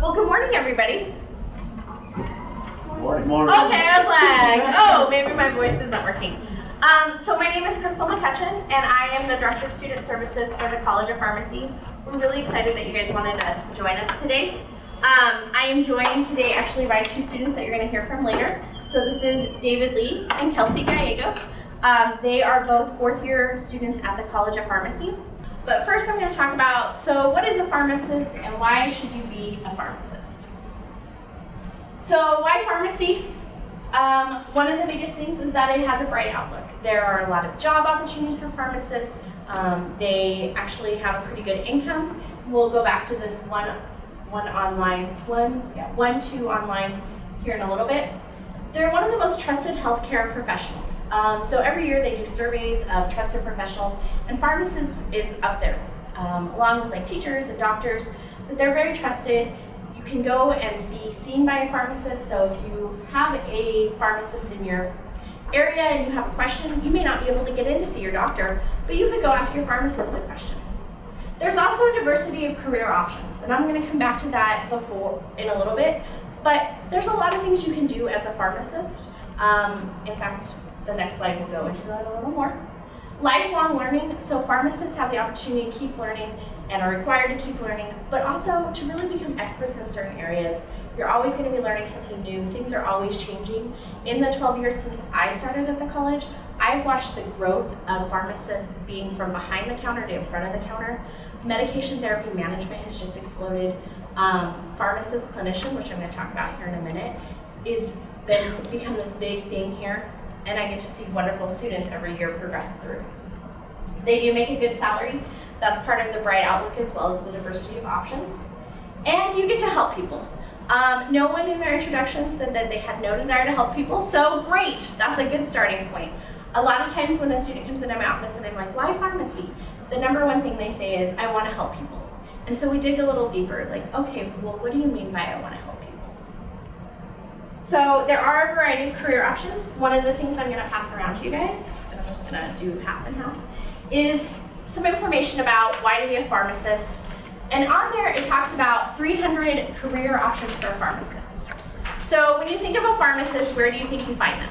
Well, good morning, everybody. Morning. Morning. Okay, I was like, oh, maybe my voice isn't working. So my name is Krystal McCutchen, and I am the Director of Student Services for the College of Pharmacy. We're really excited that you guys wanted to join us today. I am joined today actually by two students that you're going to hear from later. So this is David Lee and Kelsey Gallegos. They are both fourth-year students at the College of Pharmacy. But first I'm going to talk about, so what is a pharmacist and why should you be a pharmacist? So why pharmacy? One of the biggest things is that it has a bright outlook. There are a lot of job opportunities for pharmacists. They actually have a pretty good income. We'll go back to this one two online here in a little bit. They're one of the most trusted healthcare professionals. So every year they do surveys of trusted professionals, and pharmacists is up there, along with like teachers and doctors, but they're very trusted. You can go and be seen by a pharmacist, so if you have a pharmacist in your area and you have a question, you may not be able to get in to see your doctor, but you could go ask your pharmacist a question. There's also a diversity of career options, and I'm going to come back to that in a little bit, but there's a lot of things you can do as a pharmacist. In fact, the next slide will go into that a little more. Lifelong learning, so pharmacists have the opportunity to keep learning and are required to keep learning, but also to really become experts in certain areas. You're always going to be learning something new. Things are always changing. In the 12 years since I started at the college, I've watched the growth of pharmacists being from behind the counter to in front of the counter. Medication therapy management has just exploded. Pharmacist clinician, which I'm going to talk about here in a minute, is become this big thing here, and I get to see wonderful students every year progress through. They do make a good salary. That's part of the bright outlook as well as the diversity of options. And you get to help people. No one in their introduction said that they had no desire to help people, so great, that's a good starting point. A lot of times when a student comes into my office and I'm like, why pharmacy? The number one thing they say is, I want to help people. And so we dig a little deeper, like, okay, well, what do you mean by I want to help people? So there are a variety of career options. One of the things I'm going to pass around to you guys, and I'm just going to do half and half, is some information about why to be a pharmacist. And on there, it talks about 300 career options for a pharmacist. So when you think of a pharmacist, where do you think you find them?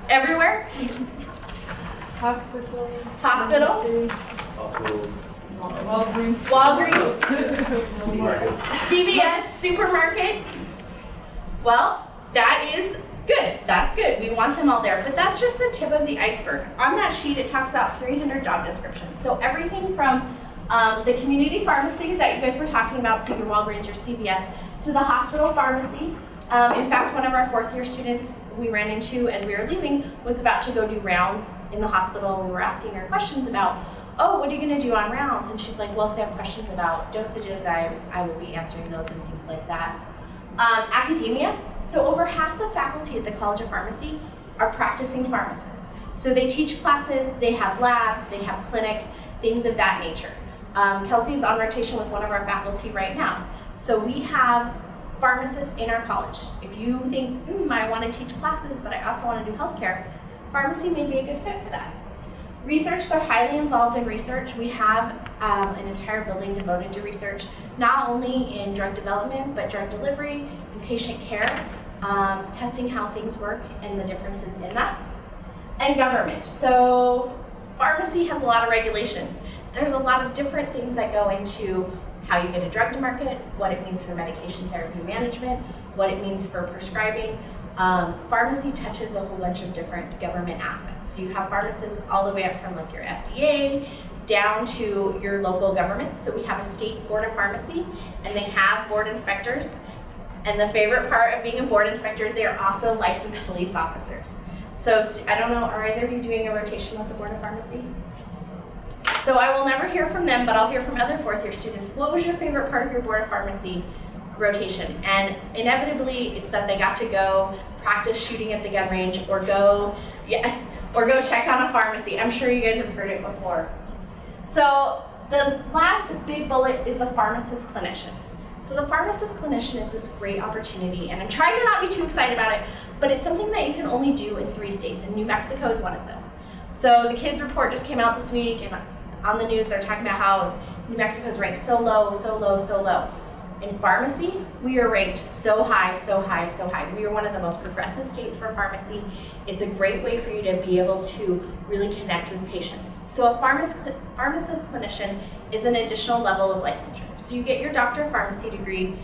Everywhere. Everywhere? Hospital. Hospital? Hospitals. Walgreens. Walgreens. Supermarkets. CVS, supermarket. Well, that is good. That's good. We want them all there. But that's just the tip of the iceberg. On that sheet, it talks about 300 job descriptions. So everything from the community pharmacy that you guys were talking about, so your Walgreens, your CVS, to the hospital pharmacy. In fact, one of our fourth-year students we ran into as we were leaving was about to go do rounds in the hospital, and we were asking her questions about, oh, what are you going to do on rounds? And she's like, well, if they have questions about dosages, I will be answering those and things like that. Academia, so over half the faculty at the College of Pharmacy are practicing pharmacists. So they teach classes, they have labs, they have clinic, things of that nature. Kelsey's on rotation with one of our faculty right now. So we have pharmacists in our college. If you think, I want to teach classes, but I also want to do healthcare, pharmacy may be a good fit for that. Research, they're highly involved in research. We have an entire building devoted to research, not only in drug development, but drug delivery and patient care, testing how things work and the differences in that. And government. So pharmacy has a lot of regulations. There's a lot of different things that go into how you get a drug to market, what it means for medication therapy management, what it means for prescribing. Pharmacy touches a whole bunch of different government aspects. So you have pharmacists all the way up from like your FDA down to your local governments. So we have a state board of pharmacy, and they have board inspectors. And the favorite part of being a board inspector is they are also licensed police officers. So I don't know, are either of you doing a rotation with the board of pharmacy? So I will never hear from them, but I'll hear from other fourth-year students. What was your favorite part of your board of pharmacy rotation? And inevitably, it's that they got to go practice shooting at the gun range, or go check on a pharmacy. I'm sure you guys have heard it before. So the last big bullet is the pharmacist clinician. So the pharmacist clinician is this great opportunity, and I'm trying to not be too excited about it, but it's something that you can only do in 3 states, and New Mexico is one of them. So the kids report just came out this week, and on the news they're talking about how New Mexico is ranked so low, so low, so low. In pharmacy, we are ranked so high, so high, so high. We are one of the most progressive states for pharmacy. It's a great way for you to be able to really connect with patients. So a pharmacist clinician is an additional level of licensure. So you get your doctor of pharmacy degree,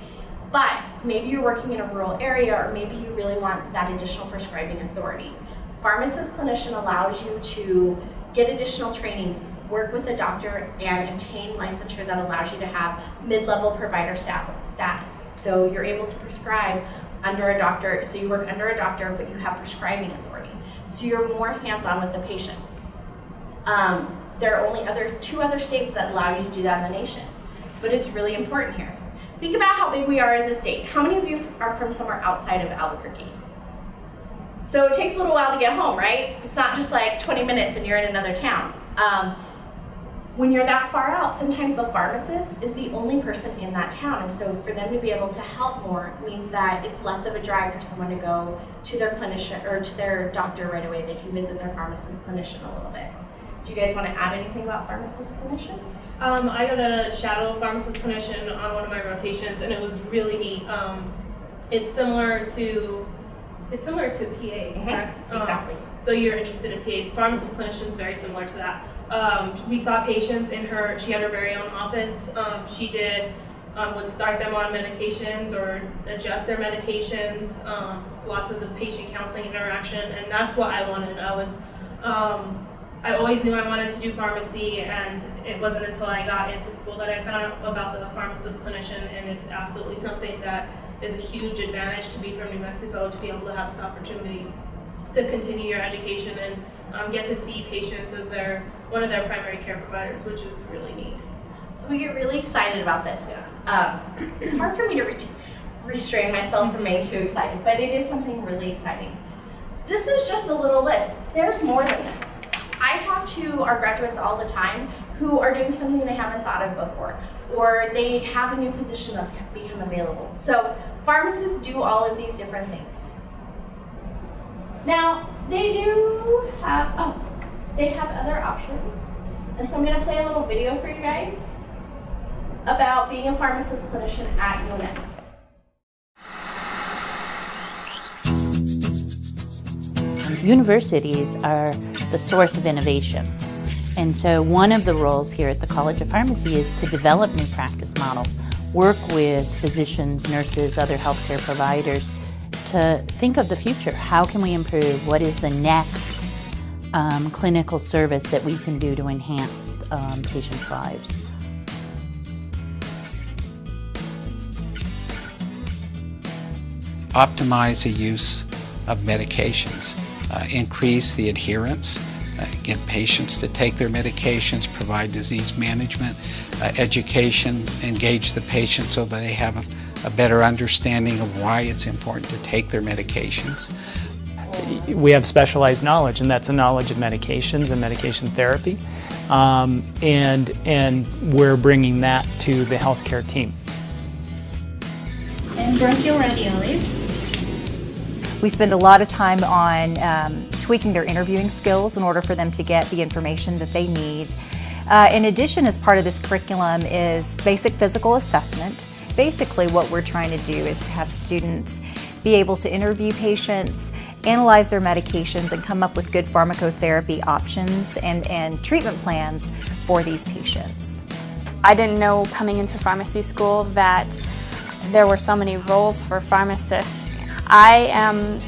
but maybe you're working in a rural area, or maybe you really want that additional prescribing authority. Pharmacist clinician allows you to get additional training, work with a doctor, and obtain licensure that allows you to have mid-level provider status. So you're able to prescribe under a doctor, so you work under a doctor, but you have prescribing authority. So you're more hands-on with the patient. There are only two other states that allow you to do that in the nation, but it's really important here. Think about how big we are as a state. How many of you are from somewhere outside of Albuquerque? So it takes a little while to get home, right? It's not just like 20 minutes and you're in another town. When you're that far out, sometimes the pharmacist is the only person in that town, and so for them to be able to help more means that it's less of a drive for someone to go to their clinician or to their doctor right away. They can visit their pharmacist clinician a little bit. Do you guys want to add anything about pharmacist clinician? I got a shadow pharmacist clinician on one of my rotations, and it was really neat. It's similar to a PA, correct? Exactly. So you're interested in PA. Pharmacist clinician is very similar to that. We saw patients in her, she had her very own office. She would start them on medications or adjust their medications, lots of the patient counseling interaction, and that's what I wanted. I always knew I wanted to do pharmacy, and it wasn't until I got into school that I found out about the pharmacist clinician, and it's absolutely something that is a huge advantage to be from New Mexico, to be able to have this opportunity to continue your education and get to see patients as one of their primary care providers, which is really neat. So we get really excited about this. Yeah. It's hard for me to restrain myself from being too excited, but it is something really exciting. So this is just a little list. There's more than this. I talk to our graduates all the time who are doing something they haven't thought of before, or they have a new position that's become available. So pharmacists do all of these different things. Now, they do have, they have other options. And so I'm going to play a little video for you guys about being a pharmacist clinician at UNM. Universities are the source of innovation. And so one of the roles here at the College of Pharmacy is to develop new practice models, work with physicians, nurses, other healthcare providers to think of the future. How can we improve? What is the next clinical service that we can do to enhance patients' lives? Optimize the use of medications, increase the adherence, get patients to take their medications, provide disease management, education, engage the patient so that they have a better understanding of why it's important to take their medications. We have specialized knowledge, and that's a knowledge of medications and medication therapy, and we're bringing that to the healthcare team. And bronchioradiolase. We spend a lot of time on tweaking their interviewing skills in order for them to get the information that they need. In addition, as part of this curriculum is basic physical assessment. Basically, what we're trying to do is to have students be able to interview patients, analyze their medications, and come up with good pharmacotherapy options and treatment plans for these patients. I didn't know coming into pharmacy school that there were so many roles for pharmacists. I am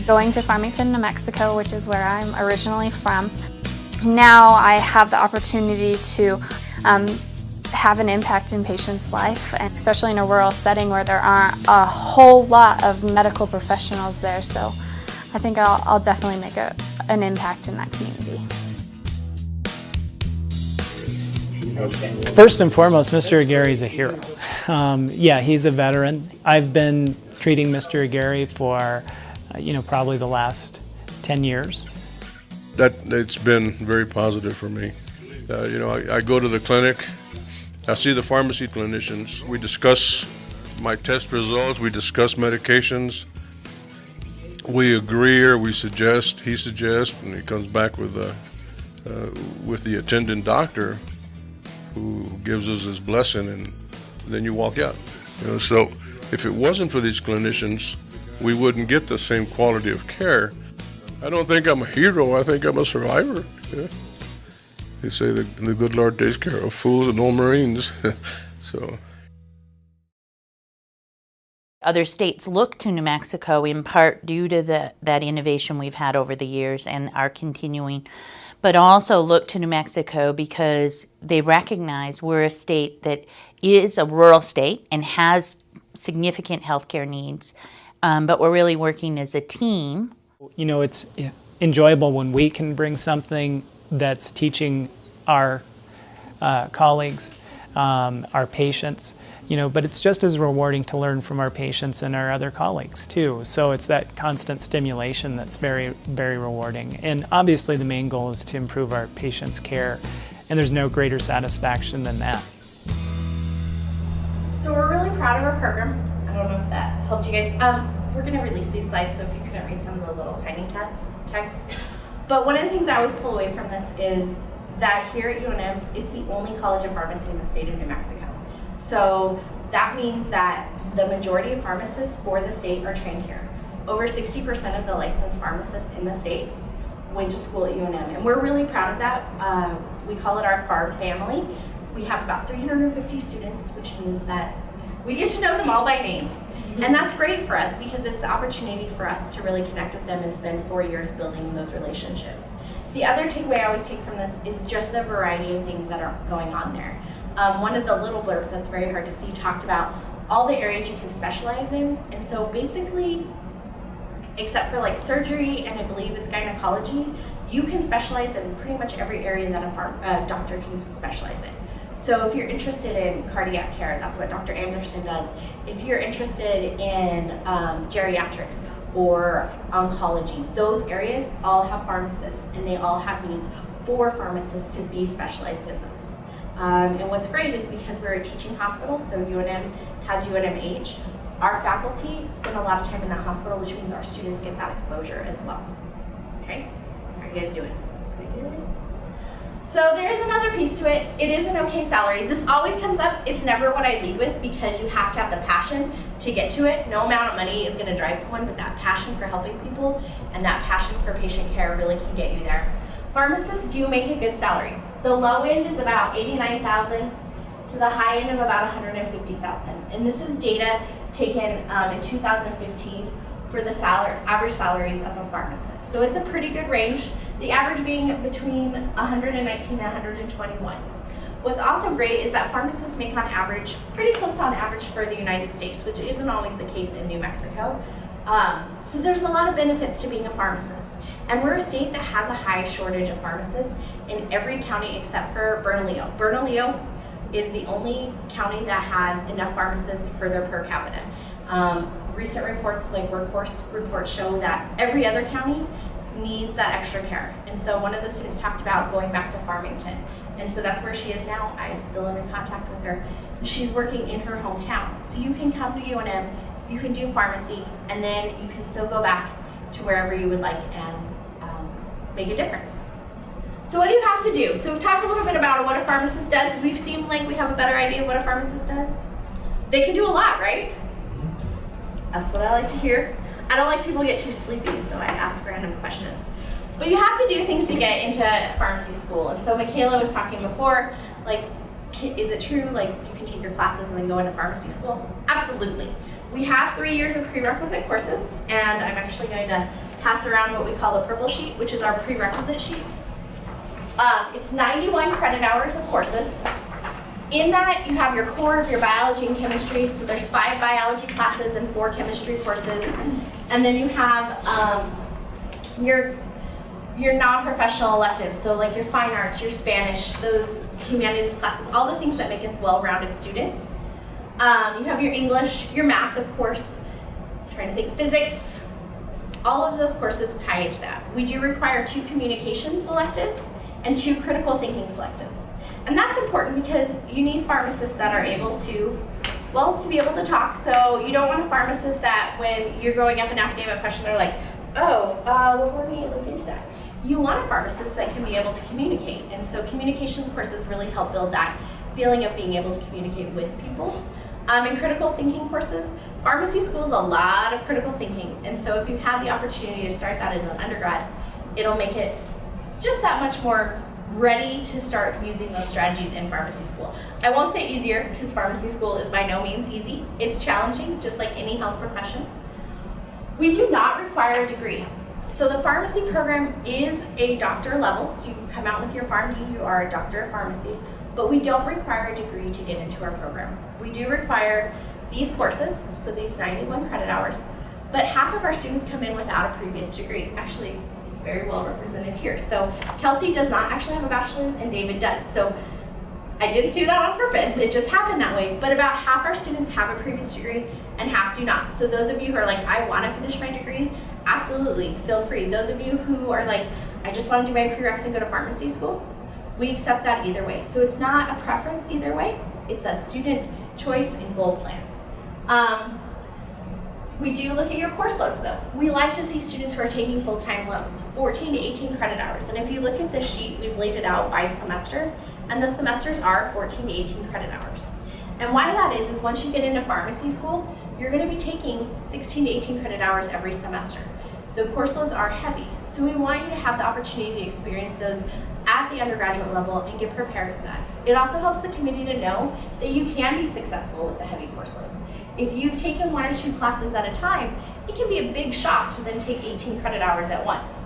going to Farmington, New Mexico, which is where I'm originally from. Now I have the opportunity to have an impact in patients' life, and especially in a rural setting where there aren't a whole lot of medical professionals there. So I think I'll definitely make an impact in that community. First and foremost, Mr. Aguirre is a hero. Yeah, he's a veteran. I've been treating Mr. Aguirre for, probably the last 10 years. It's been very positive for me. I go to the clinic, I see the pharmacy clinicians, we discuss my test results, we discuss medications, we agree or we suggest, he suggests, and he comes back with the attending doctor. who gives us his blessing, and then you walk out. So if it wasn't for these clinicians, we wouldn't get the same quality of care. I don't think I'm a hero. I think I'm a survivor. Yeah. They say the good Lord takes care of fools and old Marines. So. Other states look to New Mexico in part due to that innovation we've had over the years and are continuing, but also look to New Mexico because they recognize we're a state that is a rural state and has significant healthcare needs, but we're really working as a team. You know, it's enjoyable when we can bring something that's teaching our colleagues, our patients, you know, but it's just as rewarding to learn from our patients and our other colleagues too. So it's that constant stimulation that's very, very rewarding. And obviously the main goal is to improve our patients' care, and there's no greater satisfaction than that. So we're really proud of our program. I don't know if that helped you guys. We're going to release these slides, so if you couldn't read some of the little tiny text. But one of the things I always pull away from this is that here at UNM, it's the only college of pharmacy in the state of New Mexico. So that means that the majority of pharmacists for the state are trained here. Over 60% of the licensed pharmacists in the state went to school at UNM, and we're really proud of that. We call it our farm family. We have about 350 students, which means that we get to know them all by name. And that's great for us because it's the opportunity for us to really connect with them and spend 4 years building those relationships. The other takeaway I always take from this is just the variety of things that are going on there. One of the little blurbs that's very hard to see talked about all the areas you can specialize in. And so basically, except for like surgery and I believe it's gynecology, you can specialize in pretty much every area that a doctor can specialize in. So if you're interested in cardiac care, that's what Dr. Anderson does. If you're interested in geriatrics or oncology, those areas all have pharmacists and they all have needs for pharmacists to be specialized in those. And what's great is because we're a teaching hospital, so UNM has UNMH, our faculty spend a lot of time in that hospital, which means our students get that exposure as well. Okay, how are you guys doing? Pretty good? So there is another piece to it. It is an okay salary. This always comes up. It's never what I lead with because you have to have the passion to get to it. No amount of money is going to drive someone, but that passion for helping people and that passion for patient care really can get you there. Pharmacists do make a good salary. The low end is about $89,000 to the high end of about $150,000. And this is data taken in 2015 for the average salaries of a pharmacist. So it's a pretty good range, the average being between 119 and 121. What's also great is that pharmacists make on average, pretty close on average for the United States, which isn't always the case in New Mexico. So there's a lot of benefits to being a pharmacist. And we're a state that has a high shortage of pharmacists in every county except for Bernalillo. Bernalillo is the only county that has enough pharmacists for their per capita. Recent reports, like workforce reports, show that every other county needs that extra care. And so one of the students talked about going back to Farmington. And so that's where she is now. I still am in contact with her. She's working in her hometown. So you can come to UNM, you can do pharmacy, and then you can still go back to wherever you would like and make a difference. So what do you have to do? So we've talked a little bit about what a pharmacist does. We've seen like we have a better idea of what a pharmacist does. They can do a lot, right? That's what I like to hear. I don't like people get too sleepy, so I ask random questions. But you have to do things to get into pharmacy school. And so Michaela was talking before, like, is it true, like, you can take your classes and then go into pharmacy school? Absolutely. We have 3 years of prerequisite courses, and I'm actually going to pass around what we call the purple sheet, which is our prerequisite sheet. It's 91 credit hours of courses. In that, you have your core of your biology and chemistry, so there's 5 biology classes and 4 chemistry courses. And then you have your non-professional electives, so like your fine arts, your Spanish, those humanities classes, all the things that make us well-rounded students. You have your English, your math, of course, I'm trying to think, physics. All of those courses tie into that. We do require 2 communication selectives and 2 critical thinking selectives. And that's important because you need pharmacists that are able to, well, to be able to talk. So you don't want a pharmacist that when you're going up and asking them a question, they're like, oh, well, let me look into that. You want a pharmacist that can be able to communicate. And so communications courses really help build that feeling of being able to communicate with people. In critical thinking courses, pharmacy school is a lot of critical thinking, and so if you've had the opportunity to start that as an undergrad, it'll make it just that much more ready to start using those strategies in pharmacy school. I won't say easier, because pharmacy school is by no means easy. It's challenging, just like any health profession. We do not require a degree. So the pharmacy program is a doctor level, so you come out with your PharmD, you are a doctor of pharmacy, but we don't require a degree to get into our program. We do require these courses, so these 91 credit hours, but half of our students come in without a previous degree. Actually, it's very well represented here. So Kelsey does not actually have a bachelor's and David does. So I didn't do that on purpose, it just happened that way. But about half our students have a previous degree and half do not. So those of you who are like, I want to finish my degree, absolutely, feel free. Those of you who are like, I just want to do my prereqs and go to pharmacy school, we accept that either way. So it's not a preference either way, it's a student choice and goal plan. We do look at your course loads though. We like to see students who are taking full-time loads, 14 to 18 credit hours. And if you look at the sheet, we've laid it out by semester, and the semesters are 14 to 18 credit hours. And why that is once you get into pharmacy school, you're gonna be taking 16 to 18 credit hours every semester. The course loads are heavy, so we want you to have the opportunity to experience those at the undergraduate level and get prepared for that. It also helps the committee to know that you can be successful with the heavy course loads. If you've taken 1 or 2 classes at a time, it can be a big shock to then take 18 credit hours at once.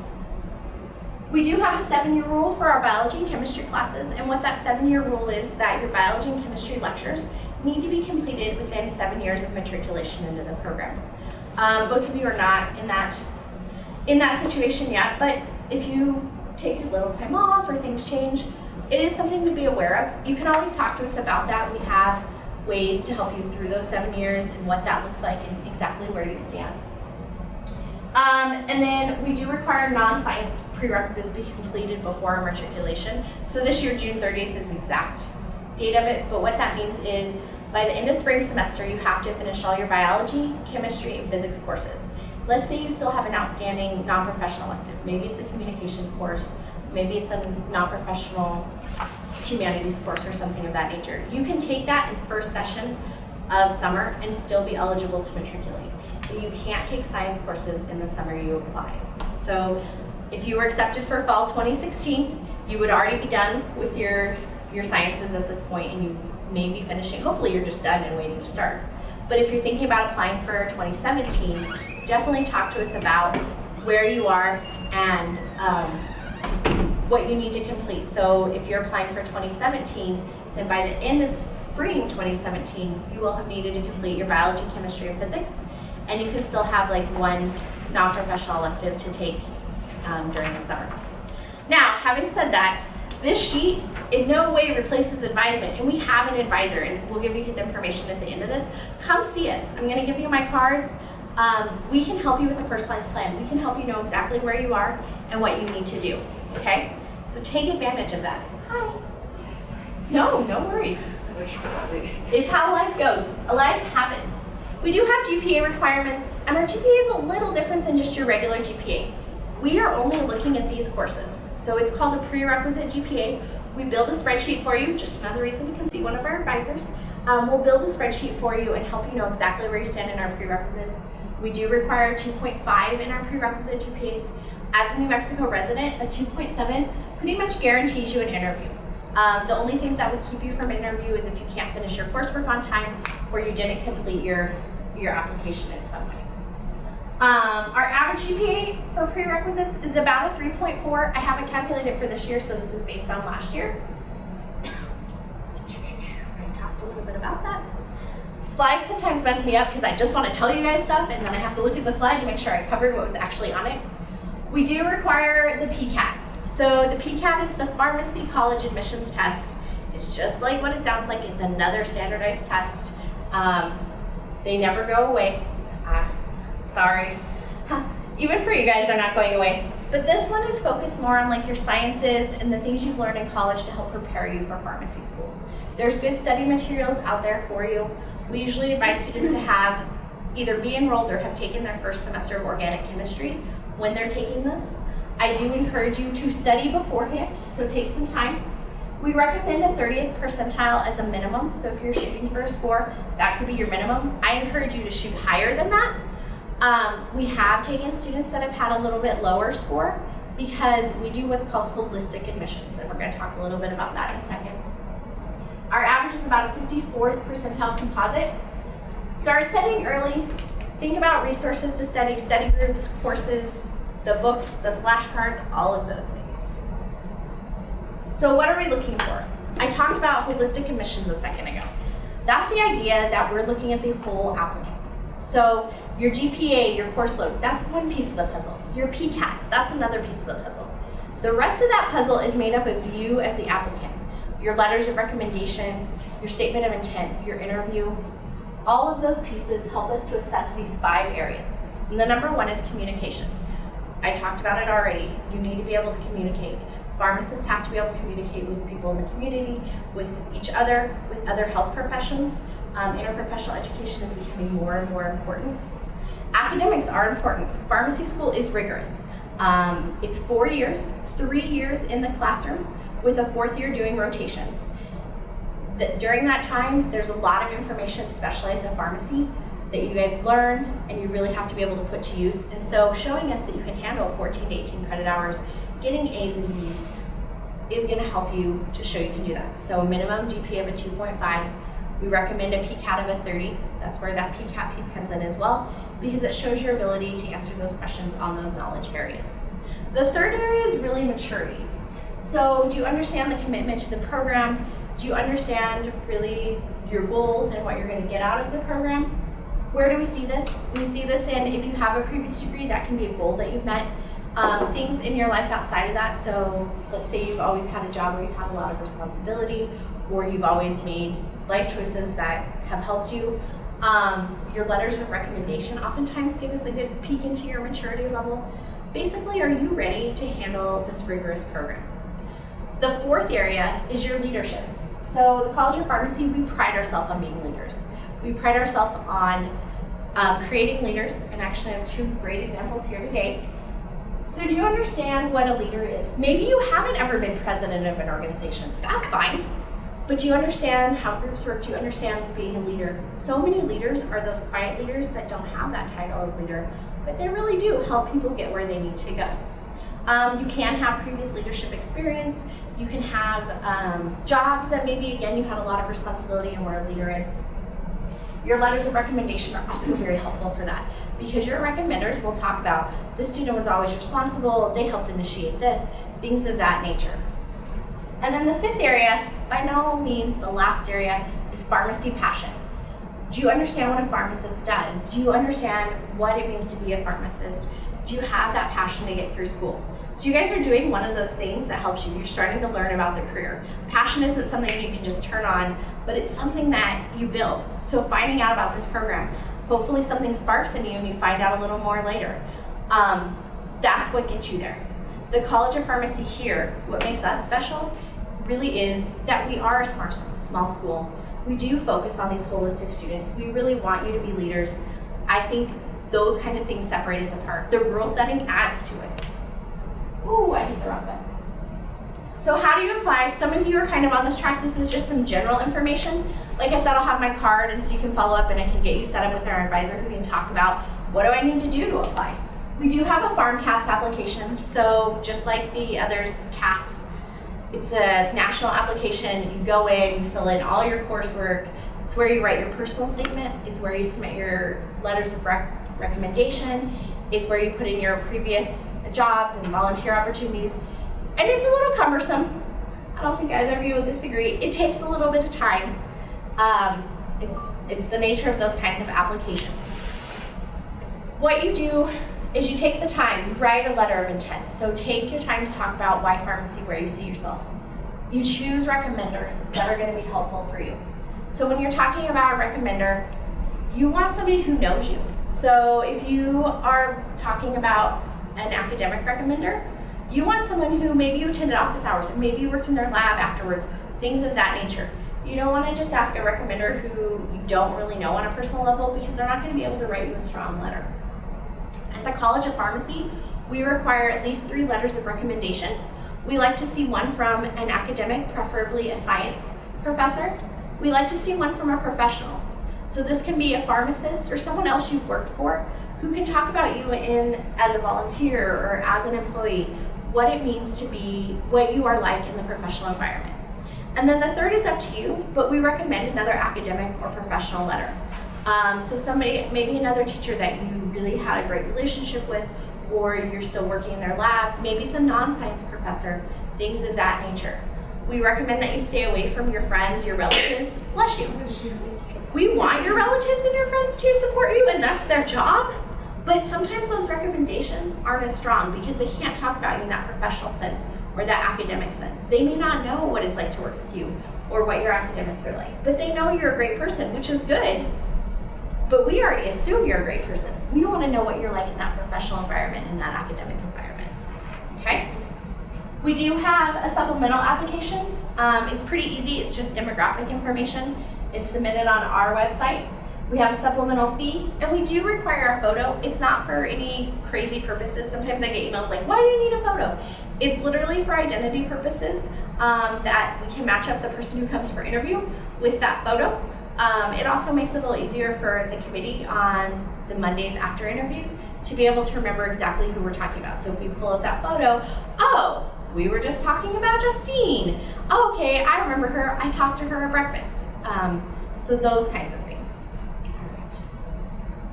We do have a 7-year rule for our biology and chemistry classes, and what that 7-year rule is that your biology and chemistry lectures need to be completed within 7 years of matriculation into the program. Most of you are not in that situation yet, but if you take a little time off or things change, it is something to be aware of. You can always talk to us about that. We have ways to help you through those 7 years and what that looks like and exactly where you stand. And then we do require non-science prerequisites be completed before our matriculation. So this year, June 30th is the exact date of it, but what that means is by the end of spring semester, you have to finish all your biology, chemistry, and physics courses. Let's say you still have an outstanding non-professional elective. Maybe it's a communications course, maybe it's a non-professional humanities course or something of that nature. You can take that in first session of summer and still be eligible to matriculate. But you can't take science courses in the summer you apply. So if you were accepted for fall 2016, you would already be done with your sciences at this point, and you may be finishing, hopefully you're just done and waiting to start. But if you're thinking about applying for 2017, definitely talk to us about where you are and what you need to complete. So if you're applying for 2017, then by the end of spring 2017, you will have needed to complete your biology, chemistry, and physics, and you can still have like 1 non-professional elective to take during the summer. Now, having said that, this sheet in no way replaces advisement, and we have an advisor, and we'll give you his information at the end of this. Come see us. I'm going to give you my cards. We can help you with a personalized plan. We can help you know exactly where you are and what you need to do, okay? So take advantage of that. Hi. No worries. It's how life goes. Life happens. We do have GPA requirements, and our GPA is a little different than just your regular GPA. We are only looking at these courses. So it's called a prerequisite GPA. We build a spreadsheet for you, just another reason to come see one of our advisors. We'll build a spreadsheet for you and help you know exactly where you stand in our prerequisites. We do require a 2.5 in our prerequisite GPAs. As a New Mexico resident, a 2.7 pretty much guarantees you an interview. The only things that would keep you from an interview is if you can't finish your coursework on time or you didn't complete your application in some way. Our average GPA for prerequisites is about a 3.4. I haven't calculated for this year, so this is based on last year. I talked a little bit about that. Slides sometimes mess me up because I just want to tell you guys stuff and then I have to look at the slide to make sure I covered what was actually on it. We do require the PCAT. So the PCAT is the Pharmacy College Admissions Test. It's just like what it sounds like. It's another standardized test. They never go away. Sorry. Even for you guys, they're not going away. But this one is focused more on like your sciences and the things you've learned in college to help prepare you for pharmacy school. There's good study materials out there for you. We usually advise students to have either be enrolled or have taken their first semester of organic chemistry when they're taking this. I do encourage you to study beforehand, so take some time. We recommend a 30th percentile as a minimum, so if you're shooting for a score, that could be your minimum. I encourage you to shoot higher than that. We have taken students that have had a little bit lower score because we do what's called holistic admissions, and we're going to talk a little bit about that in a second. Our average is about a 54th percentile composite. Start studying early. Think about resources to study, study groups, courses, the books, the flashcards, all of those things. So what are we looking for? I talked about holistic admissions a second ago. That's the idea that we're looking at the whole applicant. So your GPA, your course load, that's one piece of the puzzle. Your PCAT, that's another piece of the puzzle. The rest of that puzzle is made up of you as the applicant. Your letters of recommendation, your statement of intent, your interview, all of those pieces help us to assess these 5 areas. And the number 1 is communication. I talked about it already. You need to be able to communicate. Pharmacists have to be able to communicate with people in the community, with each other, with other health professions. Interprofessional education is becoming more and more important. Academics are important. Pharmacy school is rigorous. It's 4 years, 3 years in the classroom, with a 4th year doing rotations. During that time, there's a lot of information specialized in pharmacy that you guys learn and you really have to be able to put to use. And so showing us that you can handle 14 to 18 credit hours, getting A's and B's is going to help you to show you can do that. So a minimum GPA of a 2.5. We recommend a PCAT of a 30. That's where that PCAT piece comes in as well, because it shows your ability to answer those questions on those knowledge areas. The 3rd area is really maturity. So do you understand the commitment to the program? Do you understand really your goals and what you're going to get out of the program? Where do we see this? We see this in, if you have a previous degree, that can be a goal that you've met. Things in your life outside of that, so let's say you've always had a job where you've had a lot of responsibility, or you've always made life choices that have helped you. Your letters of recommendation oftentimes give us a good peek into your maturity level. Basically, are you ready to handle this rigorous program? The 4th area is your leadership. So the College of Pharmacy, we pride ourselves on being leaders. We pride ourselves on creating leaders, and actually I have 2 great examples here today. So do you understand what a leader is? Maybe you haven't ever been president of an organization. That's fine. But do you understand how groups work? Do you understand being a leader? So many leaders are those quiet leaders that don't have that title of leader, but they really do help people get where they need to go. You can have previous leadership experience. You can have jobs that maybe, again, you had a lot of responsibility and were a leader in. Your letters of recommendation are also very helpful for that, because your recommenders will talk about this student was always responsible, they helped initiate this, things of that nature. And then the 5th area, by no means the last area, is pharmacy passion. Do you understand what a pharmacist does? Do you understand what it means to be a pharmacist? Do you have that passion to get through school? So you guys are doing one of those things that helps you. You're starting to learn about the career. Passion isn't something you can just turn on, but it's something that you build. So finding out about this program, hopefully something sparks in you and you find out a little more later. That's what gets you there. The College of Pharmacy here, what makes us special really is that we are a small school. We do focus on these holistic students. We really want you to be leaders. I think those kind of things separate us apart. The rural setting adds to it. Ooh, I hit the wrong button. So how do you apply? Some of you are kind of on this track. This is just some general information. Like I said, I'll have my card, and so you can follow up and I can get you set up with our advisor who can talk about what do I need to do to apply. We do have a PharmCast application, so just like the others, CAS, it's a national application. You go in, you fill in all your coursework. It's where you write your personal statement. It's where you submit your letters of recommendation. It's where you put in your previous jobs and volunteer opportunities. And it's a little cumbersome. I don't think either of you will disagree. It takes a little bit of time. It's the nature of those kinds of applications. What you do is you take the time, you write a letter of intent. So take your time to talk about why pharmacy, where you see yourself. You choose recommenders that are going to be helpful for you. So when you're talking about a recommender, you want somebody who knows you. So if you are talking about an academic recommender, you want someone who maybe you attended office hours, or maybe you worked in their lab afterwards, things of that nature. You don't want to just ask a recommender who you don't really know on a personal level, because they're not going to be able to write you a strong letter. At the College of Pharmacy, we require at least 3 letters of recommendation. We like to see one from an academic, preferably a science professor. We like to see one from a professional. So this can be a pharmacist or someone else you've worked for who can talk about you as a volunteer or as an employee, what it means to be, what you are like in the professional environment. And then the third is up to you, but we recommend another academic or professional letter. So somebody, maybe another teacher that you really had a great relationship with, or you're still working in their lab, maybe it's a non-science professor, things of that nature. We recommend that you stay away from your friends, your relatives. Bless you. We want your relatives and your friends to support you, and that's their job. But sometimes those recommendations aren't as strong because they can't talk about you in that professional sense or that academic sense. They may not know what it's like to work with you or what your academics are like, but they know you're a great person, which is good. But we already assume you're a great person. We want to know what you're like in that professional environment, in that academic environment. Okay? We do have a supplemental application. It's pretty easy. It's just demographic information. It's submitted on our website. We have a supplemental fee, and we do require a photo. It's not for any crazy purposes. Sometimes I get emails like, why do you need a photo? It's literally for identity purposes, that we can match up the person who comes for interview with that photo. It also makes it a little easier for the committee on the Mondays after interviews to be able to remember exactly who we're talking about. So if we pull up that photo, oh, we were just talking about Justine. Oh, okay, I remember her. I talked to her at breakfast. So those kinds of things.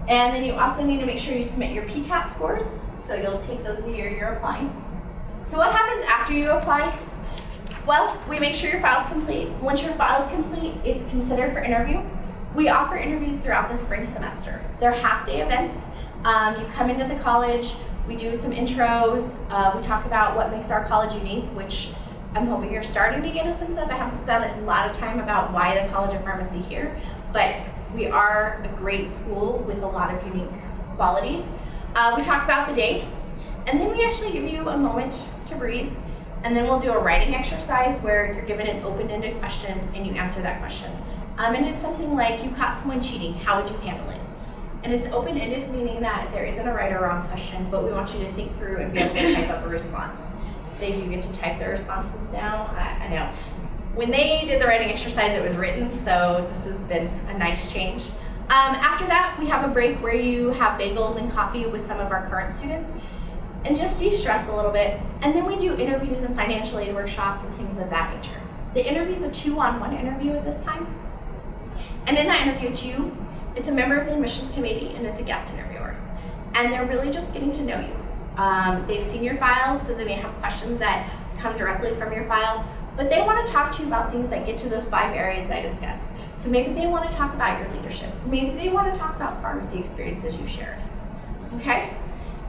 And then you also need to make sure you submit your PCAT scores. So you'll take those the year you're applying. So what happens after you apply? Well, we make sure your file's complete. Once your file is complete, it's considered for interview. We offer interviews throughout the spring semester. They're half-day events. You come into the college, we do some intros, we talk about what makes our college unique, which I'm hoping you're starting to get a sense of. I haven't spent a lot of time about why the College of Pharmacy here, but we are a great school with a lot of unique qualities. We talk about the day, and then we actually give you a moment to breathe. And then we'll do a writing exercise where you're given an open-ended question and you answer that question. And it's something like, you caught someone cheating, how would you handle it? And it's open-ended, meaning that there isn't a right or wrong question, but we want you to think through and be able to type up a response. They do get to type their responses now. I know. When they did the writing exercise, it was written, so this has been a nice change. After that, we have a break where you have bagels and coffee with some of our current students, and just de-stress a little bit. And then we do interviews and financial aid workshops and things of that nature. The interview's a 2-on-1 interview at this time. And in that interview too, it's a member of the admissions committee and it's a guest interviewer. And they're really just getting to know you. They've seen your files, so they may have questions that come directly from your file, but they want to talk to you about things that get to those 5 areas I discussed. So maybe they want to talk about your leadership. Maybe they want to talk about pharmacy experiences you shared. Okay?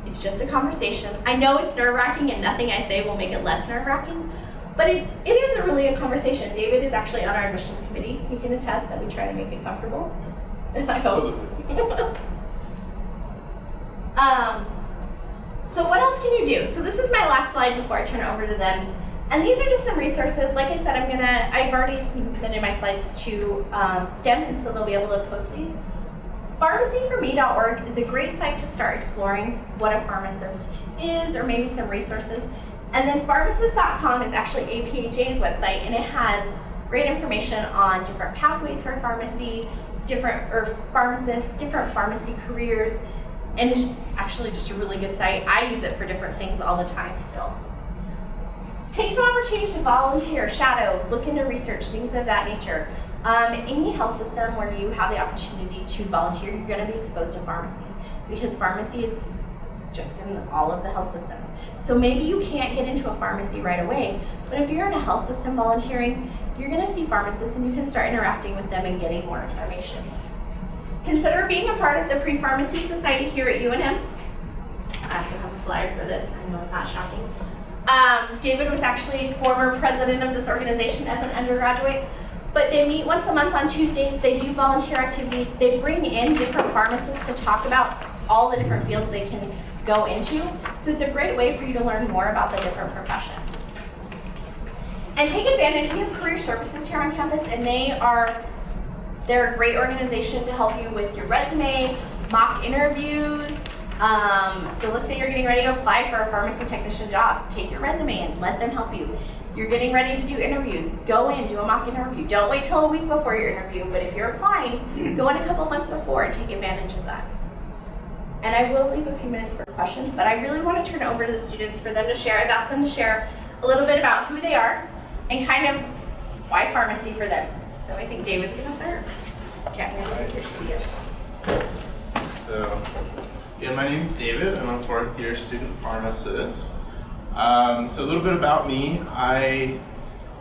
It's just a conversation. I know it's nerve-wracking and nothing I say will make it less nerve-wracking, but it isn't really a conversation. David is actually on our admissions committee. He can attest that we try to make it comfortable. I hope. So what else can you do? So this is my last slide before I turn it over to them. And these are just some resources. Like I said, I've already submitted my slides to STEM, and so they'll be able to post these. PharmacyForMe.org is a great site to start exploring what a pharmacist is, or maybe some resources. And then Pharmacist.com is actually APHA's website, and it has great information on different pathways for pharmacy, different pharmacists, different pharmacy careers, and it's actually just a really good site. I use it for different things all the time still. Take some opportunities to volunteer, shadow, look into research, things of that nature. Any health system where you have the opportunity to volunteer, you're going to be exposed to pharmacy, because pharmacy is just in all of the health systems. So maybe you can't get into a pharmacy right away, but if you're in a health system volunteering, you're going to see pharmacists and you can start interacting with them and getting more information. Consider being a part of the Pre-Pharmacy Society here at UNM. I also have a flyer for this. I know it's not shocking. David was actually former president of this organization as an undergraduate. But they meet once a month on Tuesdays. They do volunteer activities. They bring in different pharmacists to talk about all the different fields they can go into. So it's a great way for you to learn more about the different professions. And take advantage. We have career services here on campus, and they're a great organization to help you with your resume, mock interviews, So let's say you're getting ready to apply for a pharmacy technician job. Take your resume in, let them help you. You're getting ready to do interviews. Go in, do a mock interview. Don't wait till a week before your interview, but if you're applying, go in a couple months before and take advantage of that. And I will leave a few minutes for questions, but I really want to turn it over to the students for them to share. I've asked them to share a little bit about who they are and kind of why pharmacy for them. So I think David's going to start. Can't really take your seat. So, yeah, my name's David. I'm a fourth year student pharmacist. So a little bit about me. I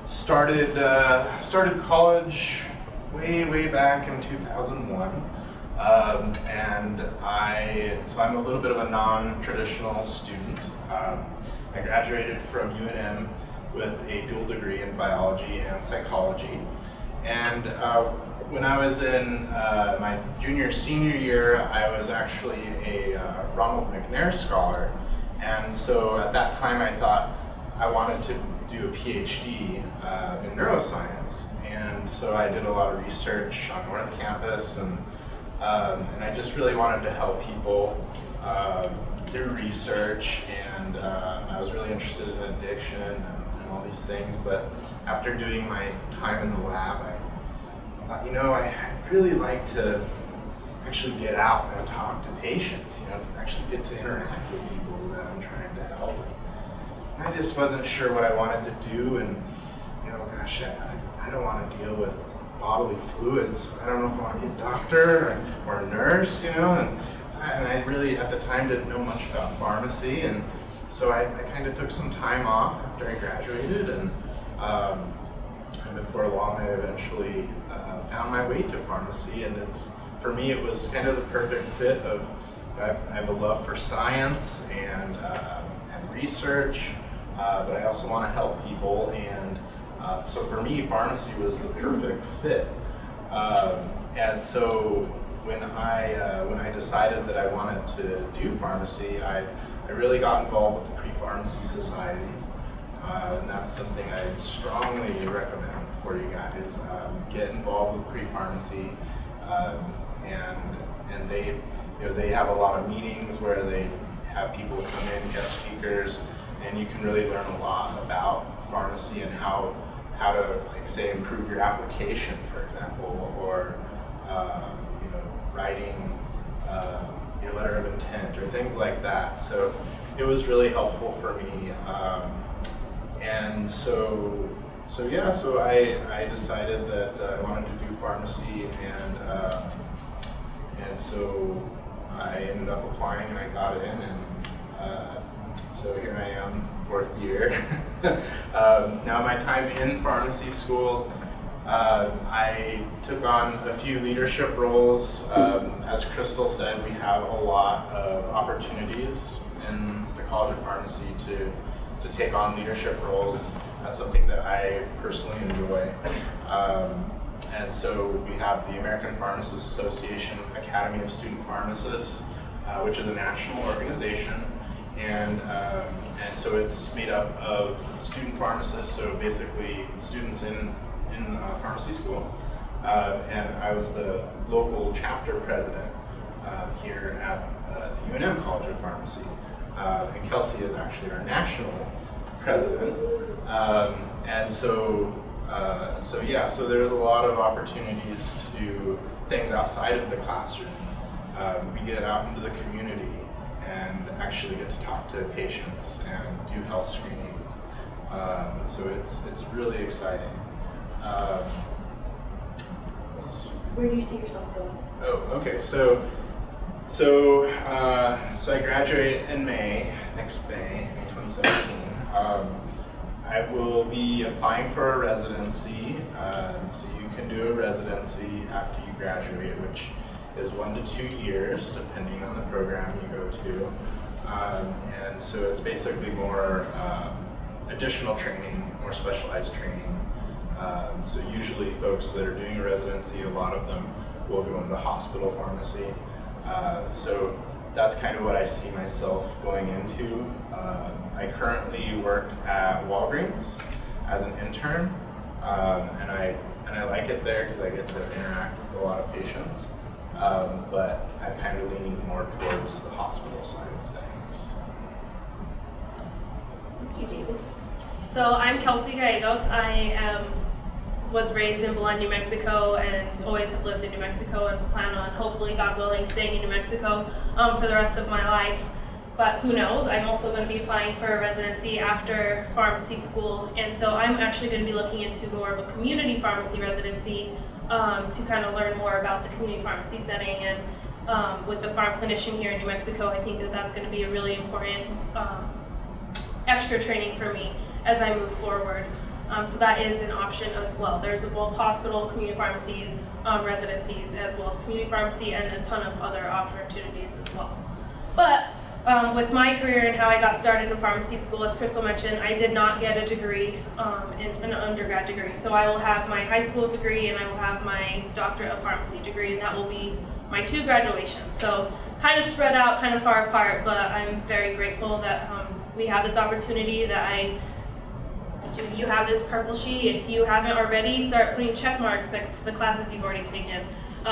started college way back in 2001. So I'm a little bit of a non-traditional student. I graduated from UNM with a dual degree in biology and psychology. And when I was in my senior year, I was actually a Ronald McNair Scholar. And so at that time I thought I wanted to do a PhD in neuroscience. And so I did a lot of research on North Campus, and I just really wanted to help people through research, and I was really interested in addiction and all these things. But after doing my time in the lab, I thought, I'd really like to actually get out and talk to patients, actually get to interact with people that I'm trying to help. And I just wasn't sure what I wanted to do, and I don't want to deal with bodily fluids. I don't know if I want to be a doctor or a nurse, and I really at the time didn't know much about pharmacy, and so I kind of took some time off after I graduated, and before long I eventually found my way to pharmacy, and for me it was kind of the perfect fit of I have a love for science and research, but I also want to help people, and so for me, pharmacy was the perfect fit. And so when I decided that I wanted to do pharmacy, I really got involved with the Pre-Pharmacy Society, and that's something I strongly recommend for you guys. Get involved with pre-pharmacy, and they have a lot of meetings where they have people come in, guest speakers, and you can really learn a lot about pharmacy and how to, say, improve your application, for example, or writing your letter of intent or things like that. So it was really helpful for me, and so I decided that I wanted to do pharmacy, and so I ended up applying and I got in, and so here I am, fourth year. Now my time in pharmacy school, I took on a few leadership roles. As Krystal said, we have a lot of opportunities in the College of Pharmacy to take on leadership roles. That's something that I personally enjoy. And so we have the American Pharmacists Association Academy of Student Pharmacists, which is a national organization. And so it's made up of student pharmacists, so basically students in pharmacy school. And I was the local chapter president here at the UNM College of Pharmacy. And Kelsey is actually our national president. And so there's a lot of opportunities to do things outside of the classroom. We get out into the community and actually get to talk to patients and do health screenings. So it's really exciting. Where do you see yourself going? Oh, okay. So I graduate in next May, 2017. I will be applying for a residency. So you can do a residency after you graduate, which is 1 to 2 years, depending on the program you go to. And so it's basically more additional training, more specialized training. So usually folks that are doing a residency, a lot of them will go into hospital pharmacy. So that's kind of what I see myself going into. I currently work at Walgreens as an intern, and I like it there because I get to interact with with a lot of patients, but I'm kind of leaning more towards the hospital side of things. Thank you, David. So I'm Kelsey Gallegos. I was raised in Belen, New Mexico, and always have lived in New Mexico and plan on, hopefully, God willing, staying in New Mexico for the rest of my life. But who knows? I'm also going to be applying for a residency after pharmacy school, and so I'm actually going to be looking into more of a community pharmacy residency to kind of learn more about the community pharmacy setting. And with the pharm clinician here in New Mexico, I think that that's going to be a really important extra training for me as I move forward. So that is an option as well. There's both hospital, community pharmacies, residencies, as well as community pharmacy, and a ton of other opportunities as well. But with my career and how I got started in pharmacy school, as Krystal mentioned, I did not get a degree, an undergrad degree. So I will have my high school degree and I will have my doctorate of pharmacy degree, and that will be my 2 graduations. So kind of spread out, kind of far apart, but I'm very grateful that we have this opportunity, that you have this purple sheet. If you haven't already, start putting check marks next to the classes you've already taken.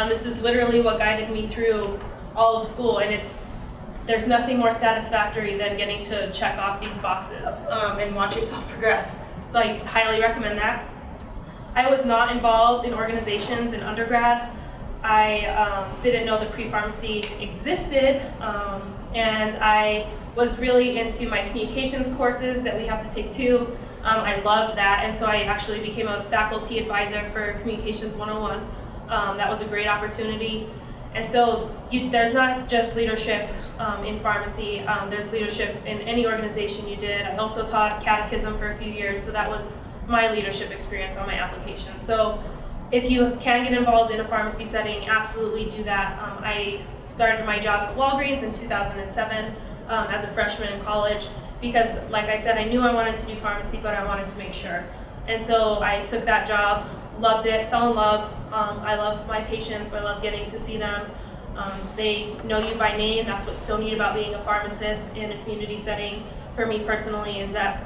This is literally what guided me through all of school, and there's nothing more satisfactory than getting to check off these boxes and watch yourself progress. So I highly recommend that. I was not involved in organizations in undergrad. I didn't know that pre-pharmacy existed, and I was really into my communications courses that we have to take too. I loved that, and so I actually became a faculty advisor for Communications 101. That was a great opportunity. And so there's not just leadership in pharmacy, there's leadership in any organization you did. I also taught catechism for a few years, so that was my leadership experience on my application. So if you can get involved in a pharmacy setting, absolutely do that. I started my job at Walgreens in 2007 as a freshman in college because, like I said, I knew I wanted to do pharmacy, but I wanted to make sure. And so I took that job, loved it, fell in love. I love my patients. I love getting to see them. They know you by name. That's what's so neat about being a pharmacist in a community setting for me personally, is that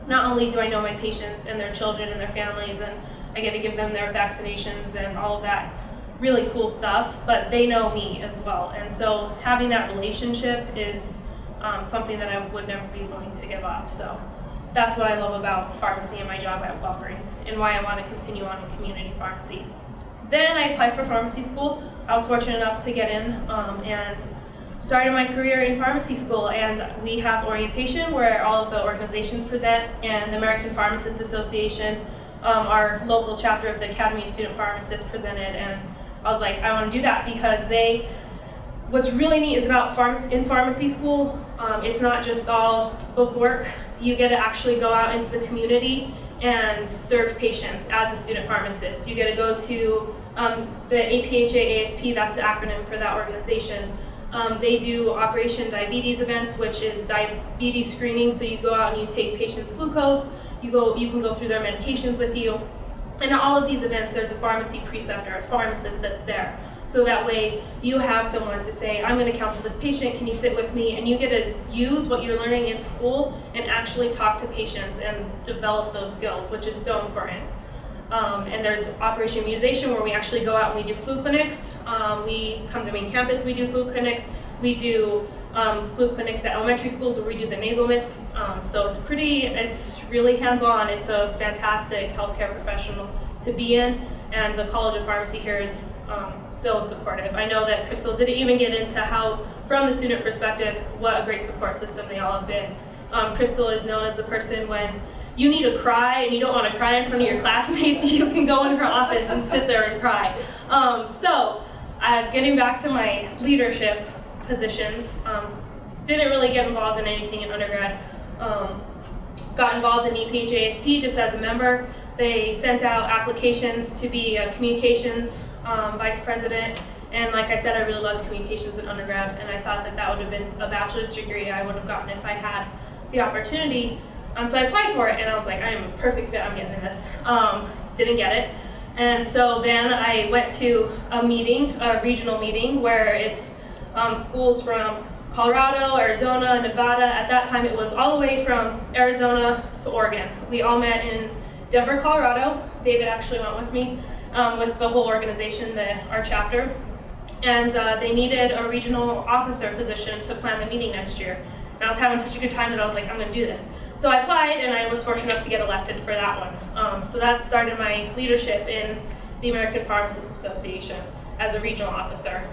not only do I know my patients and their children and their families, and I get to give them their vaccinations and all of that really cool stuff, but they know me as well. And so having that relationship is something that I would never be willing to give up. So that's what I love about pharmacy and my job at Walgreens, and why I want to continue on in community pharmacy. Then I applied for pharmacy school. I was fortunate enough to get in and started my career in pharmacy school. And we have orientation where all of the organizations present, and the American Pharmacist Association, our local chapter of the Academy of Student Pharmacists, presented. And I was like, I want to do that because what's really neat is about in pharmacy school, it's not just all book work. You get to actually go out into the community and serve patients as a student pharmacist. You get to go to the APHA-ASP, that's the acronym for that organization. They do Operation Diabetes events, which is diabetes screening. So you go out and you take patients' glucose, you can go through their medications with you. And at all of these events, there's a pharmacy preceptor, a pharmacist that's there. So that way you have someone to say, I'm going to counsel this patient, can you sit with me? And you get to use what you're learning in school and actually talk to patients and develop those skills, which is so important. And there's Operation Immunization, where we actually go out and we do flu clinics. We come to main campus, we do flu clinics. We do flu clinics at elementary schools where we do the nasal mist. So it's really hands-on. It's a fantastic healthcare professional to be in, and the College of Pharmacy here is so supportive. I know that Krystal didn't even get into how, from the student perspective, what a great support system they all have been. Krystal is known as the person when you need to cry and you don't want to cry in front of your classmates, you can go in her office and sit there and cry. Getting back to my leadership positions, didn't really get involved in anything in undergrad. Got involved in EPHASP just as a member. They sent out applications to be a communications vice president, and like I said, I really loved communications in undergrad, and I thought that would have been a bachelor's degree I would have gotten if I had the opportunity. So I applied for it, and I was like, I am a perfect fit, I'm getting this. Didn't get it. And so then I went to a meeting, a regional meeting, where it's schools from Colorado, Arizona, Nevada. At that time, it was all the way from Arizona to Oregon. We all met in Denver, Colorado. David actually went with me. with the whole organization, our chapter. And they needed a regional officer position to plan the meeting next year. And I was having such a good time that I was like, I'm going to do this. So I applied, and I was fortunate enough to get elected for that one. So that started my leadership in the American Pharmacists Association as a regional officer.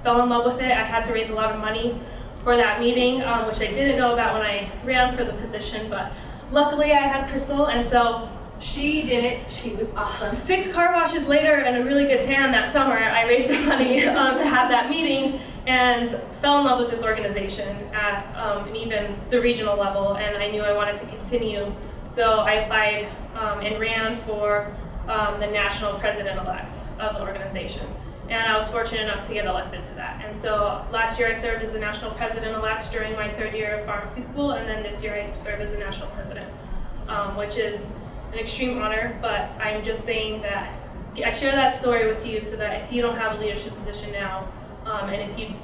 Fell in love with it. I had to raise a lot of money for that meeting, which I didn't know about when I ran for the position, but luckily I had Krystal, and so she did it. She was awesome. 6 car washes later and a really good tan that summer, I raised the money to have that meeting and fell in love with this organization at and even the regional level, and I knew I wanted to continue. So I applied and ran for the national president-elect of the organization. And I was fortunate enough to get elected to that. And so last year I served as a national president-elect during my 3rd year of pharmacy school, and then this year I serve as a national president, which is an extreme honor, but I'm just saying that I share that story with you so that if you don't have a leadership position now, and if you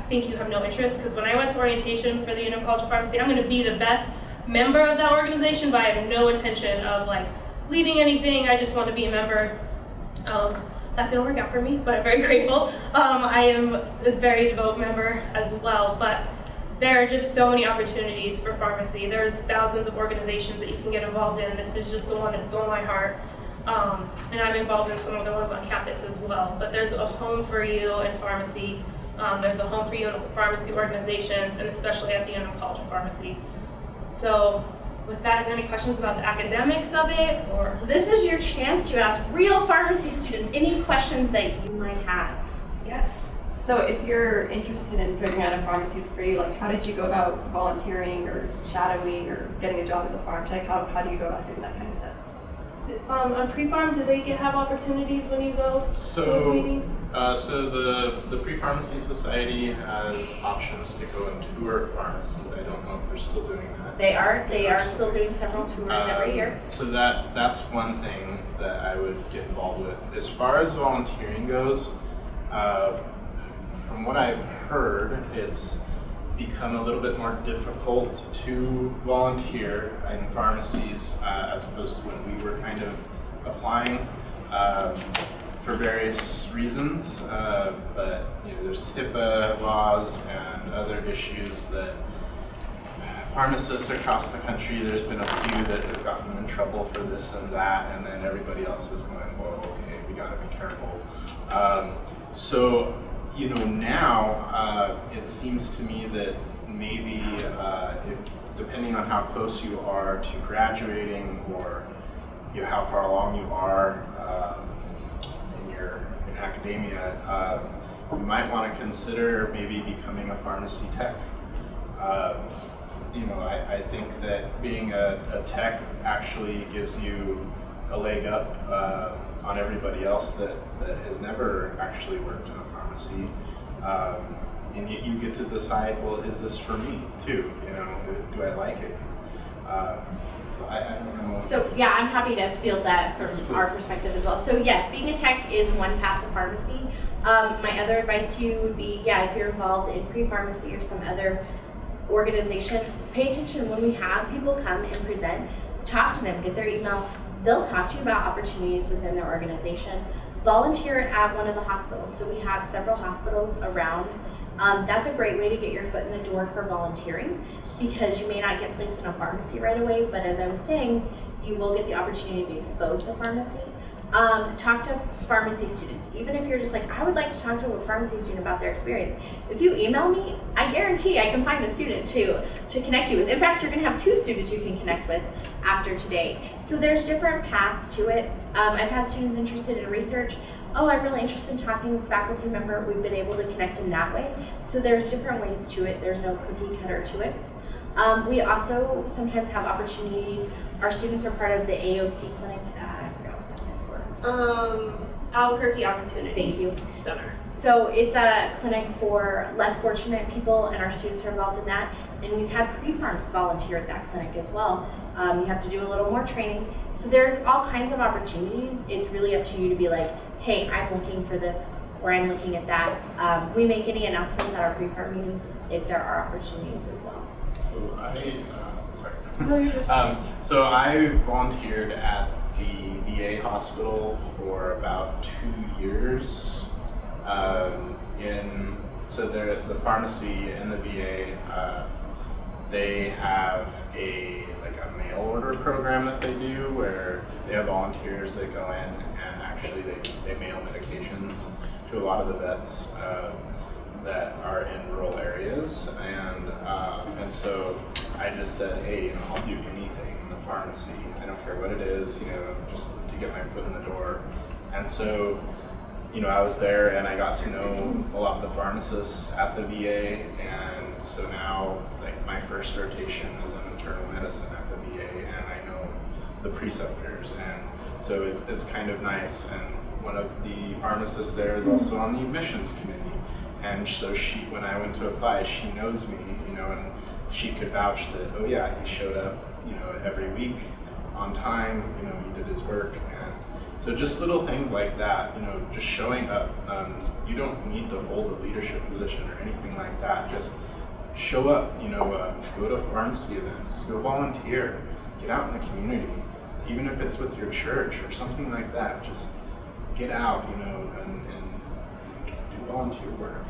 think you have no interest, because when I went to orientation for the UNM College of Pharmacy, I'm going to be the best member of that organization, but I have no intention of like leading anything. I just want to be a member. That didn't work out for me, but I'm very grateful. I am a very devout member as well, but there are just so many opportunities for pharmacy. There's thousands of organizations that you can get involved in. This is just the one that stole my heart. And I'm involved in some of the ones on campus as well. But there's a home for you in pharmacy. There's a home for you in pharmacy organizations, and especially at the UNM College of Pharmacy. So with that, is there any questions about the academics of it? Or this is your chance to ask real pharmacy students any questions that you might have. Yes. So if you're interested in figuring out if pharmacy is for you, like how did you go about volunteering or shadowing or getting a job as a pharm tech? How do you go about doing that kind of stuff? On pre-pharm, do they have opportunities when you go to those meetings? So the Pre-Pharmacy Society has options to go and tour pharmacies. I don't know if they're still doing that. They are still doing several tours every year. So that's one thing that I would get involved with. As far as volunteering goes, from what I've heard, it's become a little bit more difficult to volunteer in pharmacies as opposed to when we were kind of applying for various reasons. But there's HIPAA laws and other issues that pharmacists across the country, there's been a few that have gotten in trouble for this and that, and then everybody else is going, well, okay, we gotta be careful. So now it seems to me that maybe depending on how close you are to graduating or how far along you are in academia, you might want to consider maybe becoming a pharmacy tech. I think that being a tech actually gives you a leg up on everybody else that has never actually worked in a pharmacy, and yet you get to decide, well, is this for me too? Do I like it? So I don't know. So yeah, I'm happy to field that from our perspective as well. So yes, being a tech is one path to pharmacy. My other advice to you would be, if you're involved in pre-pharmacy or some other organization, pay attention when we have people come and present. Talk to them, get their email. They'll talk to you about opportunities within their organization. Volunteer at one of the hospitals. So we have several hospitals around. That's a great way to get your foot in the door for volunteering, because you may not get placed in a pharmacy right away, but as I was saying, you will get the opportunity to be exposed to pharmacy. Talk to pharmacy students. Even if you're just like, I would like to talk to a pharmacy student about their experience. If you email me, I guarantee I can find a student to connect you with. In fact, you're gonna have 2 students you can connect with after today. So there's different paths to it. I've had students interested in research. Oh, I'm really interested in talking to this faculty member. We've been able to connect in that way. So there's different ways to it. There's no cookie cutter to it. We also sometimes have opportunities. Our students are part of the AOC clinic. I forgot what that stands for. Albuquerque Opportunities Thank you. Center. So it's a clinic for less fortunate people, and our students are involved in that. And we've had pre-pharms volunteer at that clinic as well. You have to do a little more training. So there's all kinds of opportunities. It's really up to you to be like, hey, I'm looking for this, or I'm looking at that. We make any announcements at our pre-pharm meetings if there are opportunities as well. So I volunteered at the VA hospital for about 2 years. So the pharmacy in the VA, they have a mail order program that they do where they have volunteers that go in and actually they mail medications to a lot of the vets that are in rural areas, and so I just said, hey, I'll do anything in the pharmacy. I don't care what it is, just to get my foot in the door. And so, I was there and I got to know a lot of the pharmacists at the VA, and so now, my first rotation is in internal medicine at the VA, and I know the preceptors, and so it's kind of nice. And one of the pharmacists there is also on the admissions committee, and so when I went to apply, she knows me, and she could vouch that, oh yeah, he showed up, every week on time, he did his work. And so just little things like that, just showing up. You don't need to hold a leadership position or anything like that. Just show up, go to pharmacy events, go volunteer, get out in the community, even if it's with your church or something like that. Just get out, and do volunteer work.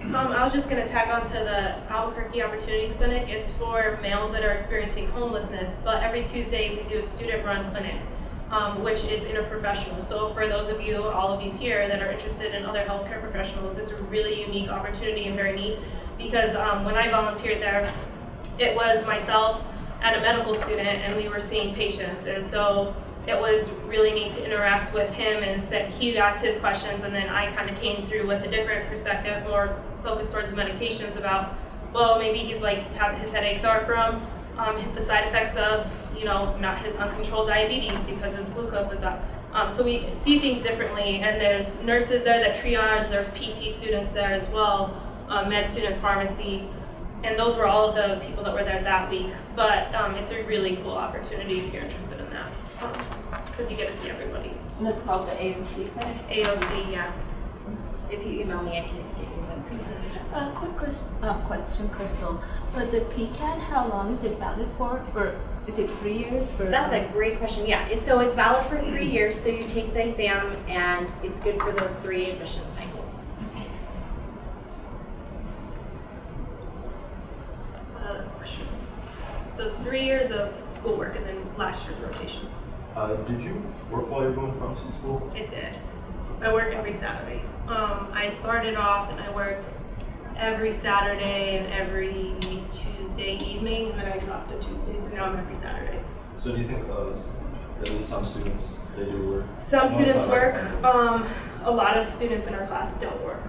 I was just going to tag on to the Albuquerque Opportunities Clinic. It's for males that are experiencing homelessness, but every Tuesday we do a student-run clinic, which is interprofessional. So for those of you, all of you here that are interested in other healthcare professionals, it's a really unique opportunity and very neat, because when I volunteered there, it was myself and a medical student, and we were seeing patients, and so it was really neat to interact with him, and he asked his questions, and then I kind of came through with a different perspective, more focused towards the medications about, well, maybe he's his headaches are from the side effects of, not his uncontrolled diabetes because his glucose is up. So we see things differently, and there's nurses there that triage, there's PT students there as well, med students, pharmacy, and those were all of the people that were there that week. But it's a really cool opportunity if you're interested in that, because you get to see everybody. And it's called the AOC clinic? AOC, yeah. If you email me, I can get you members. Quick question, Krystal. For the PCAT, how long is it valid for? Is it 3 years? That's a great question. Yeah, so it's valid for 3 years. So you take the exam, and it's good for those 3 admission cycles. Other questions? So it's 3 years of schoolwork and then last year's rotation. Did you work while you were going to pharmacy school? I did. I work every Saturday. I started off and I worked every Saturday and every Tuesday evening, and then I dropped to Tuesdays, and now I'm every Saturday. So do you think at least some students, they do work? Some students work. A lot of students in our class don't work.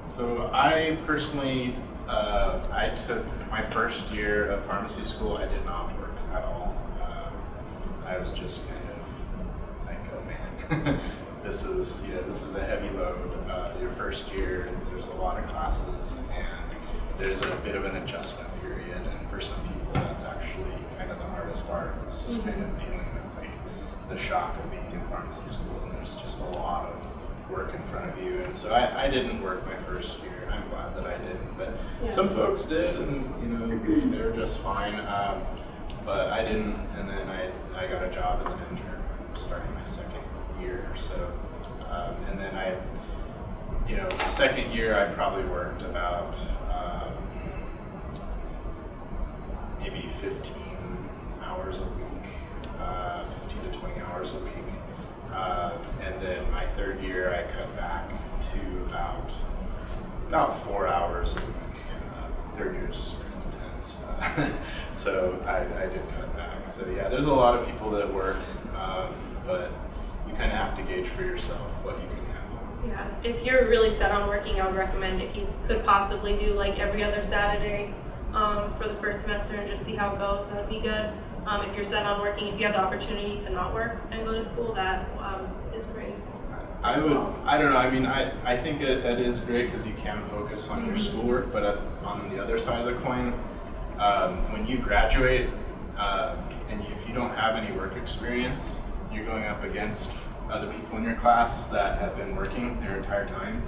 So I personally, I took my first year of pharmacy school, I did not work at all. I was just kind of like, oh man, this is a heavy load. Your first year, there's a lot of classes, and there's a bit of an adjustment period, and for some people that's actually kind of the hardest part. It's just kind of dealing with the shock of being in pharmacy school, and there's just a lot of work in front of you. And so I didn't work my first year, and I'm glad that I didn't, but some folks did, and they were just fine. But I didn't, and then I got a job as an intern starting my second year or so. And then the second year I probably worked about maybe 15 hours a week, 15 to 20 hours a week. And then my third year I cut back to about 4 hours a week. Third year's intense. So I did cut back. So yeah, there's a lot of people that work, but you kind of have to gauge for yourself what you can handle. Yeah, if you're really set on working, I would recommend if you could possibly do like every other Saturday for the first semester and just see how it goes, that would be good. If you're set on working, if you have the opportunity to not work and go to school, that is great. I don't know, I mean, I think it is great because you can focus on your schoolwork, but on the other side of the coin, when you graduate, and if you don't have any work experience, you're going up against other people in your class that have been working their entire time.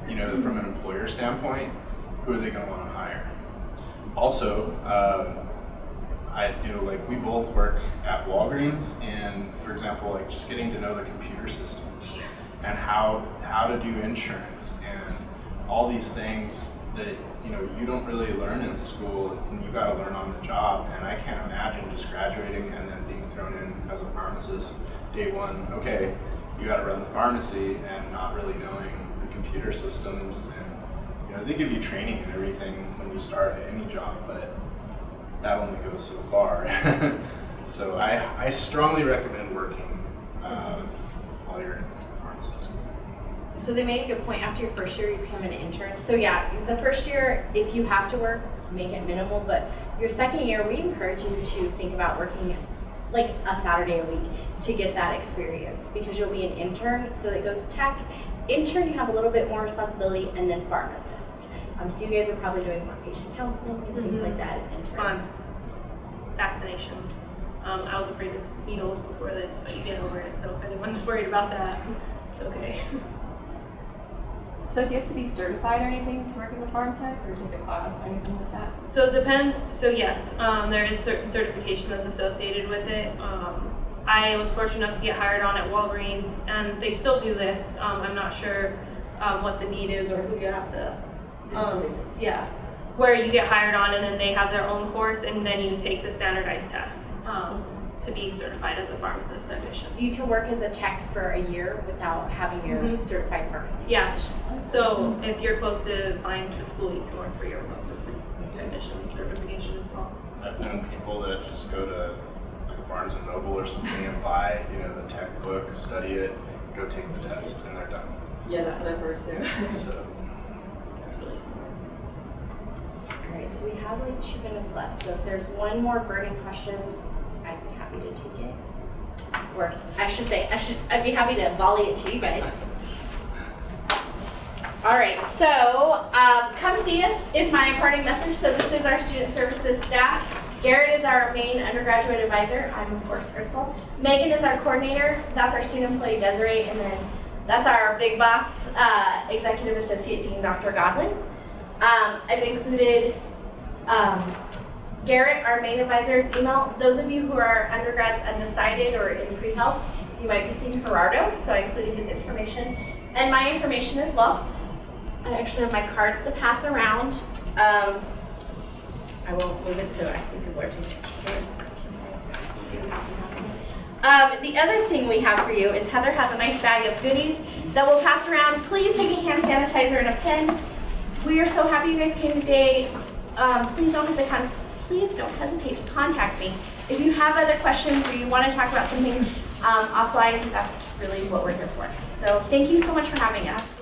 From an employer standpoint, who are they going to want to hire? Also, like we both work at Walgreens, and for example, like just getting to know the computer systems and how to do insurance and all these things that you don't really learn in school, and you got to learn on the job. And I can't imagine just graduating and then being thrown in as a pharmacist day one. Okay, you got to run the pharmacy, and not really knowing the computer systems. And they give you training and everything when you start at any job, but that only goes so far. So I strongly recommend working while you're in pharmacy school. So they made a good point. After your first year, you become an intern. So yeah, the first year, if you have to work, make it minimal. But your second year, we encourage you to think about working like a Saturday a week to get that experience, because you'll be an intern. So that goes tech. Intern, you have a little bit more responsibility, and then pharmacist. So you guys are probably doing more patient counseling and things like that as interns. Vaccinations. I was afraid of needles before this, but you get over it. So if anyone's worried about that, it's okay. So do you have to be certified or anything to work as a pharm tech, or take a class or anything like that? So it depends. So yes, there is certification that's associated with it. I was fortunate enough to get hired on at Walgreens, and they still do this. I'm not sure what the need is or who you have to. Yeah, where you get hired on, and then they have their own course, and then you take the standardized test to be certified as a pharmacist technician. You can work as a tech for a year without having your certified pharmacy technician. So if you're close to applying to school, you can work for your local technician certification as well. I've known people that just go to like Barnes and Noble or something and buy, the tech book, study it, go take the test, and they're done. Yeah, that's what I've heard too. So that's really smart. All right, so we have like 2 minutes left. So if there's one more burning question, I'd be happy to take it. Or I'd be happy to volley it to you guys. All right, so come see us is my parting message. So this is our student services staff. Garrett is our main undergraduate advisor. I'm of course Krystal. Megan is our coordinator. That's our student employee Desiree, and then that's our big boss, executive associate dean Dr. Godwin. I've included Garrett, our main advisor's email. Those of you who are undergrads undecided or in pre-health, you might be seeing Gerardo, so I included his information and my information as well. I actually have my cards to pass around. I won't move it so I see people are taking pictures. The other thing we have for you is Heather has a nice bag of goodies that we'll pass around. Please take a hand sanitizer and a pen. We are so happy you guys came today. Please don't hesitate to contact me. If you have other questions or you want to talk about something offline, that's really what we're here for. So thank you so much for having us.